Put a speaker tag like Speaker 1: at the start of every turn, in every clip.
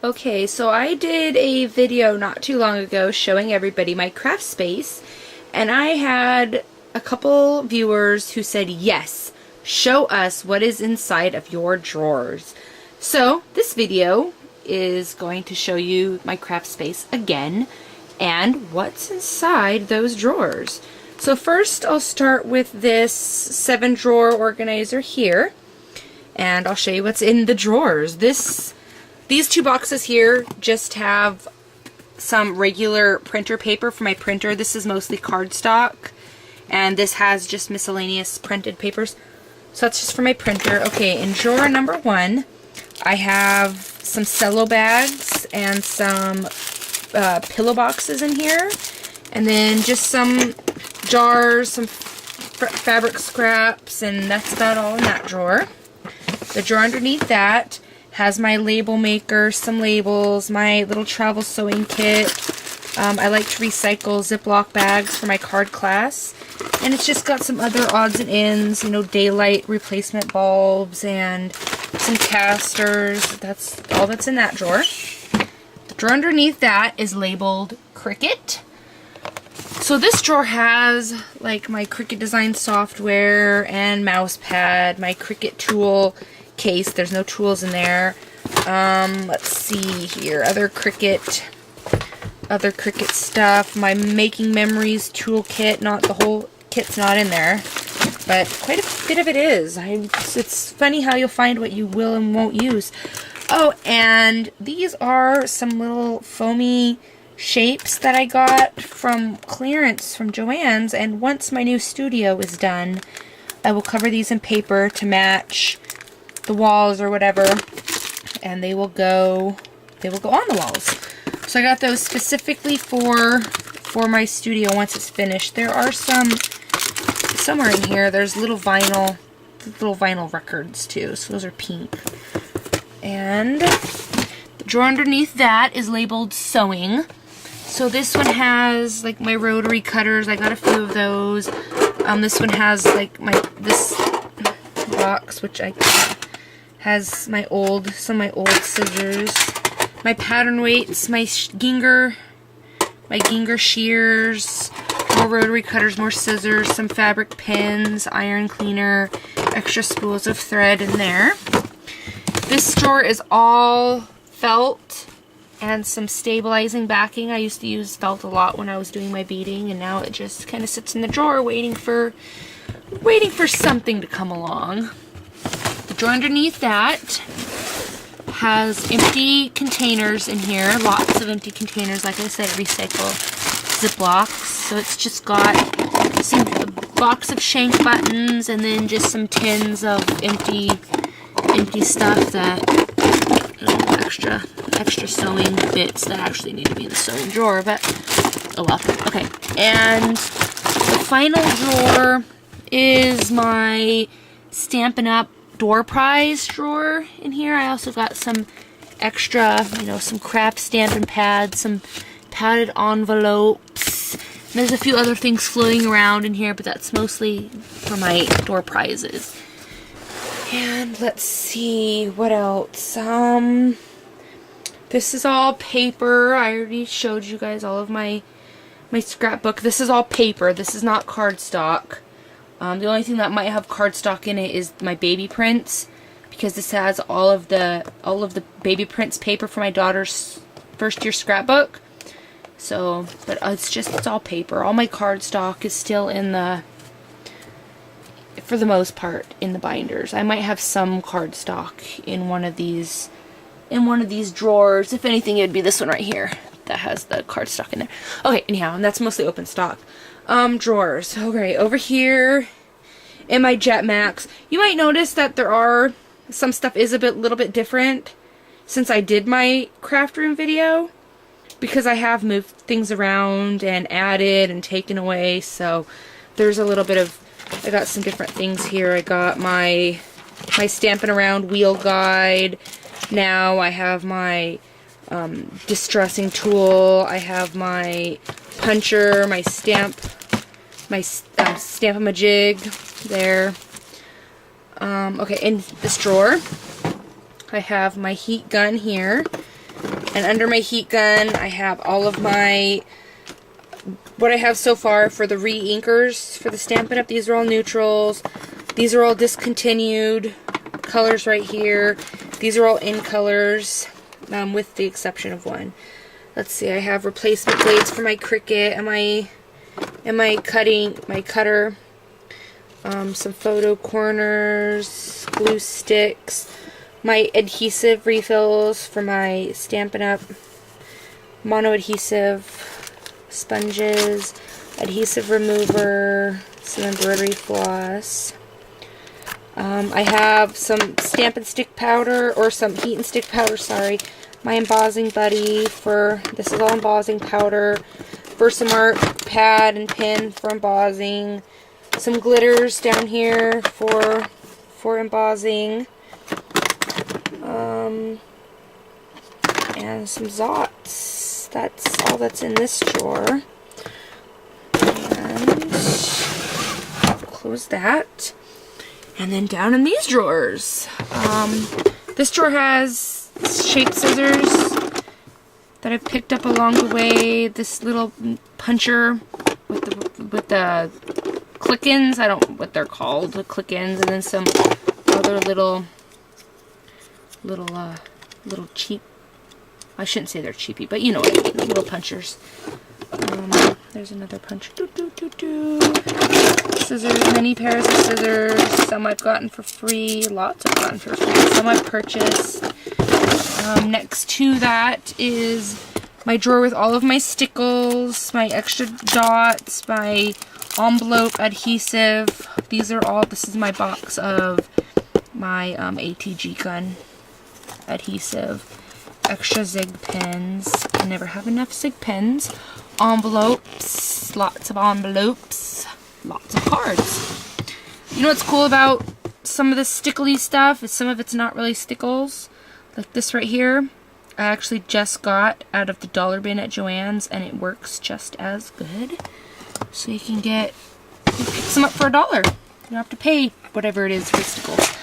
Speaker 1: Okay, so I did a video not too long ago showing everybody my craft space, and I had a couple viewers who said, yes, show us what is inside of your drawers. So this video is going to show you my craft space again and what's inside those drawers. So first I'll start with this 7-drawer organizer here, and I'll show you what's in the drawers. These two boxes here just have some regular printer paper for my printer. This is mostly cardstock, and this has just miscellaneous printed papers. So that's just for my printer. Okay, in drawer number 1, I have some cello bags and some pillow boxes in here, and then just some jars, some fabric scraps, and that's about all in that drawer. The drawer underneath that has my label maker, some labels, my little travel sewing kit. I like to recycle Ziploc bags for my card class. And it's just got some other odds and ends, you know, daylight replacement bulbs and some casters. That's all that's in that drawer. The drawer underneath that is labeled Cricut. So this drawer has like my Cricut design software and mouse pad, my Cricut tool case. There's no tools in there. Let's see here. Other Cricut stuff. My Making Memories toolkit. Not the whole kit's not in there, but quite a bit of it is. It's funny how you'll find what you will and won't use. Oh, and these are some little foamy shapes that I got from clearance from Joann's, and once my new studio is done, I will cover these in paper to match the walls or whatever, and they will go on the walls. So I got those specifically for my studio once it's finished. There are somewhere in here there's little vinyl records too, so those are pink. And the drawer underneath that is labeled sewing. So this one has like my rotary cutters. I got a few of those. This one has like this box, which has some of my old scissors, my pattern weights, my Ginger shears, more rotary cutters, more scissors, some fabric pins, iron cleaner, extra spools of thread in there. This drawer is all felt and some stabilizing backing. I used to use felt a lot when I was doing my beading, and now it just kind of sits in the drawer waiting for something to come along. The drawer underneath that has empty containers in here, lots of empty containers. Like I said, recycle Ziplocs. So it's just got a box of shank buttons and then just some tins of empty stuff that extra sewing bits that actually need to be in the sewing drawer, but oh well. Okay, and the final drawer is my Stampin' Up! Door prize drawer in here. I also got some extra, some craft stamping pads, some padded envelopes. And there's a few other things floating around in here, but that's mostly for my door prizes. And let's see, what else? This is all paper. I already showed you guys all of my scrapbook. This is all paper. This is not cardstock. The only thing that might have cardstock in it is my baby prints, because this has all of the baby prints paper for my daughter's first year scrapbook. So, but it's all paper. All my cardstock is still for the most part, in the binders. I might have some cardstock in one of these drawers. If anything, it would be this one right here that has the cardstock in there. Okay, anyhow, and that's mostly open stock. Drawers. Okay, over here in my Jetmax, you might notice that some stuff is a little bit different since I did my craft room video, because I have moved things around and added and taken away. So there's a little bit of, I got some different things here. I got my Stampin' Around wheel guide. Now I have my distressing tool. I have my puncher, my Stamp-A-Majig there. Okay, in this drawer, I have my heat gun here. And under my heat gun, I have all of my, what I have so far for the re-inkers for the Stampin' Up! These are all neutrals. These are all discontinued colors right here. These are all in colors, with the exception of one. Let's see, I have replacement blades for my Cricut and my cutter. Some photo corners, glue sticks, my adhesive refills for my Stampin' Up! Mono adhesive, sponges, adhesive remover, some embroidery floss. I have some Stamp and Stick powder, or some Heat and Stick powder, sorry. My embossing buddy for, this is all embossing powder. Versamark pad and pin for embossing. Some glitters down here for embossing. And some Zots. That's all that's in this drawer. And close that. And then down in these drawers. This drawer has shape scissors that I've picked up along the way. This little puncher with the click-ins. I don't know what they're called, the click-ins, and then some other little cheap. I shouldn't say they're cheapy, but you know what I mean. Little punchers. There's another puncher. Scissors, many pairs of scissors. Some I've gotten for free. Lots I've gotten for free. Some I've purchased. Next to that is my drawer with all of my stickles, my extra dots, my envelope adhesive. These are all, this is my box of my ATG gun adhesive. Extra zig pens. I never have enough zig pens. Envelopes. Lots of envelopes. Lots of cards. You know what's cool about some of the stickly stuff is some of it's not really stickles. Like this right here. I actually just got out of the dollar bin at Joann's, and it works just as good. So you can pick some up for $1. You don't have to pay whatever it is for stickles.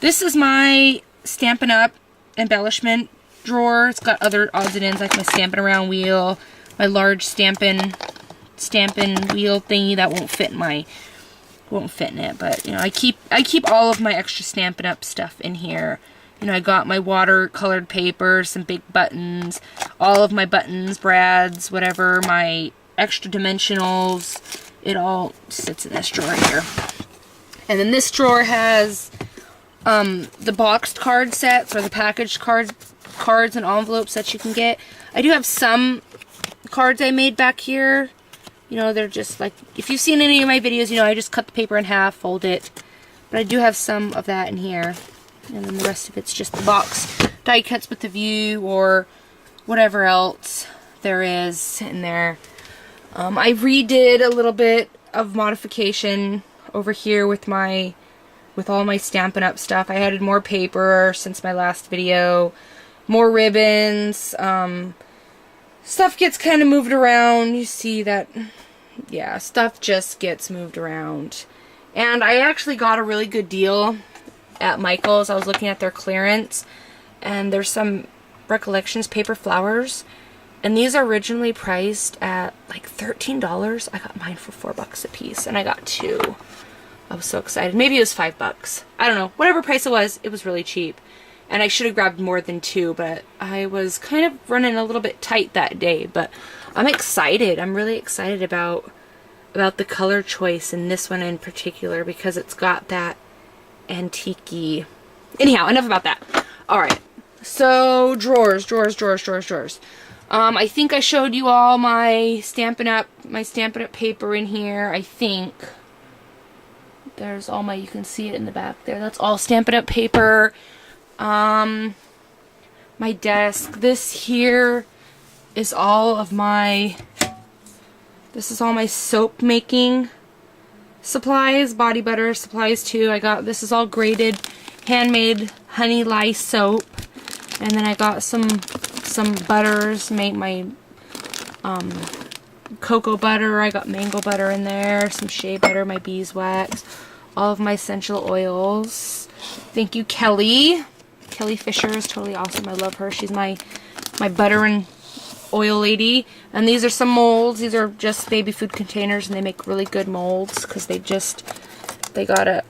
Speaker 1: This is my Stampin' Up! Embellishment drawer. It's got other odds and ends like my Stampin' Around wheel, my large stampin' wheel thingy that won't fit in it. But you know, I keep all of my extra Stampin' Up! Stuff in here. You know, I got my watercolored paper, some big buttons, all of my buttons, brads, whatever, my extra dimensionals. It all sits in this drawer here. And then this drawer has the boxed card sets, or the packaged cards and envelopes that you can get. I do have some cards I made back here. You know, they're just like, if you've seen any of my videos, you know I just cut the paper in half, fold it. But I do have some of that in here. And then the rest of it's just the box die cuts with the view or whatever else there is in there. I redid a little bit of modification over here with all my Stampin' Up! Stuff. I added more paper since my last video, more ribbons. Stuff gets kind of moved around. You see that, yeah, stuff just gets moved around. And I actually got a really good deal at Michael's. I was looking at their clearance, and there's some Recollections paper flowers, and these are originally priced at like $13. I got mine for $4 a piece, and I got 2. I was so excited. Maybe it was $5. I don't know. Whatever price it was really cheap. And I should have grabbed more than 2, but I was kind of running a little bit tight that day. But I'm excited. I'm really excited about the color choice in this one in particular, because it's got that antique-y. Anyhow, enough about that. Alright, so drawers. I think I showed you all my Stampin' Up! Paper in here. I think there's all my, you can see it in the back there. That's all Stampin' Up! Paper. My desk. This here is all of my, this is all my soap making supplies, body butter supplies too. This is all grated, handmade honey lye soap, and then I got some butters, made my cocoa butter. I got mango butter in there, some shea butter, my beeswax, all of my essential oils. Thank you, Kelly. Kelly Fisher is totally awesome. I love her. She's my my butter and oil lady. And these are some molds. These are just baby food containers, and they make really good molds because they got a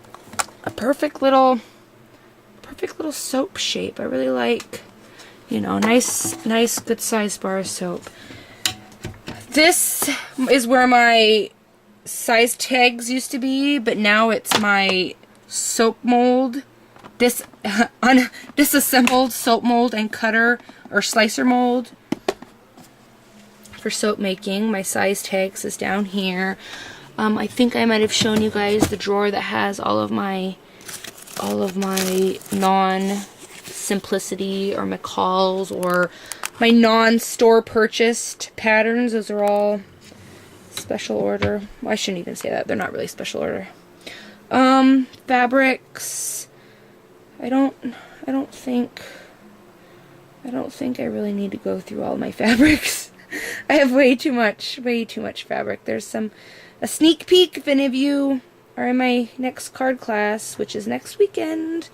Speaker 1: perfect little soap shape. I really like, you know, nice good sized bar of soap. This is where my size tags used to be, but now it's my soap mold, disassembled soap mold and cutter or slicer mold for soap making. My size tags is down here. I think I might have shown you guys the drawer that has all of my non-Simplicity or McCall's or my non-store purchased patterns. Those are all special order. Well, I shouldn't even say that. They're not really special order. Fabrics. I don't think I really need to go through all my fabrics. I have way too much fabric. There's a sneak peek if any of you are in my next card class, which is next weekend.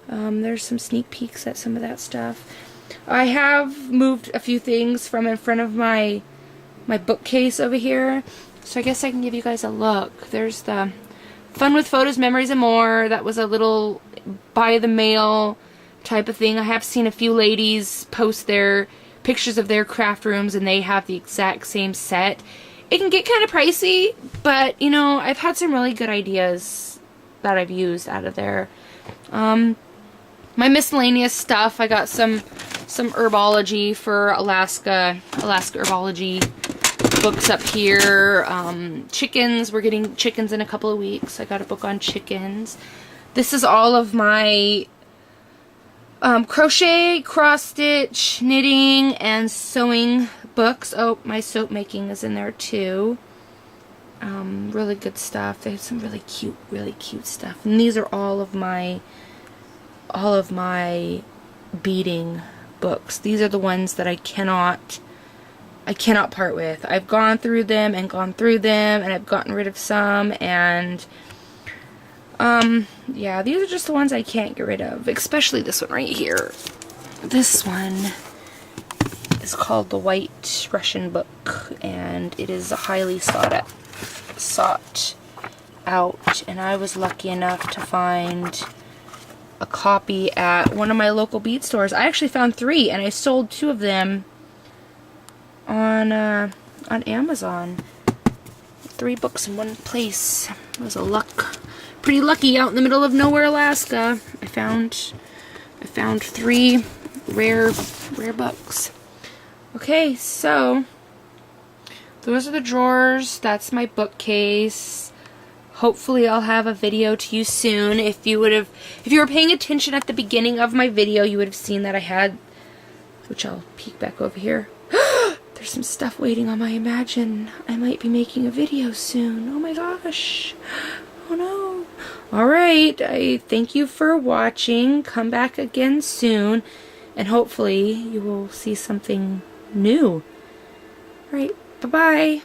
Speaker 1: There's some sneak peeks at some of that stuff. I have moved a few things from in front of my bookcase over here, so I guess I can give you guys a look. There's the Fun with Photos, Memories, and More. That was a little by the mail type of thing. I have seen a few ladies post their pictures of their craft rooms, and they have the exact same set. It can get kind of pricey, but you know, I've had some really good ideas that I've used out of there. My miscellaneous stuff, I got some herbology for Alaska herbology books up here. Chickens, we're getting chickens in a couple of weeks. I got a book on chickens. This is all of my crochet, cross stitch, knitting, and sewing books. Oh, my soap making is in there too. Really good stuff. They have some really cute stuff. And these are all of my beading books. These are the ones that I cannot part with. I've gone through them, and I've gotten rid of some, and yeah, these are just the ones I can't get rid of, especially this one right here. This one is called The White Russian Book, and it is highly sought out, and I was lucky enough to find a copy at one of my local bead stores. I actually found 3, and I sold 2 of them on Amazon. 3 books in one place. It was pretty lucky out in the middle of nowhere, Alaska. I found 3 rare books. Okay, so those are the drawers. That's my bookcase. Hopefully I'll have a video to you soon. If you were paying attention at the beginning of my video, you would have seen that I had, which I'll peek back over here. There's some stuff waiting on my Imagine. I might be making a video soon. Oh my gosh. Oh no. Alright, I thank you for watching. Come back again soon, and hopefully you will see something new. Alright, bye-bye.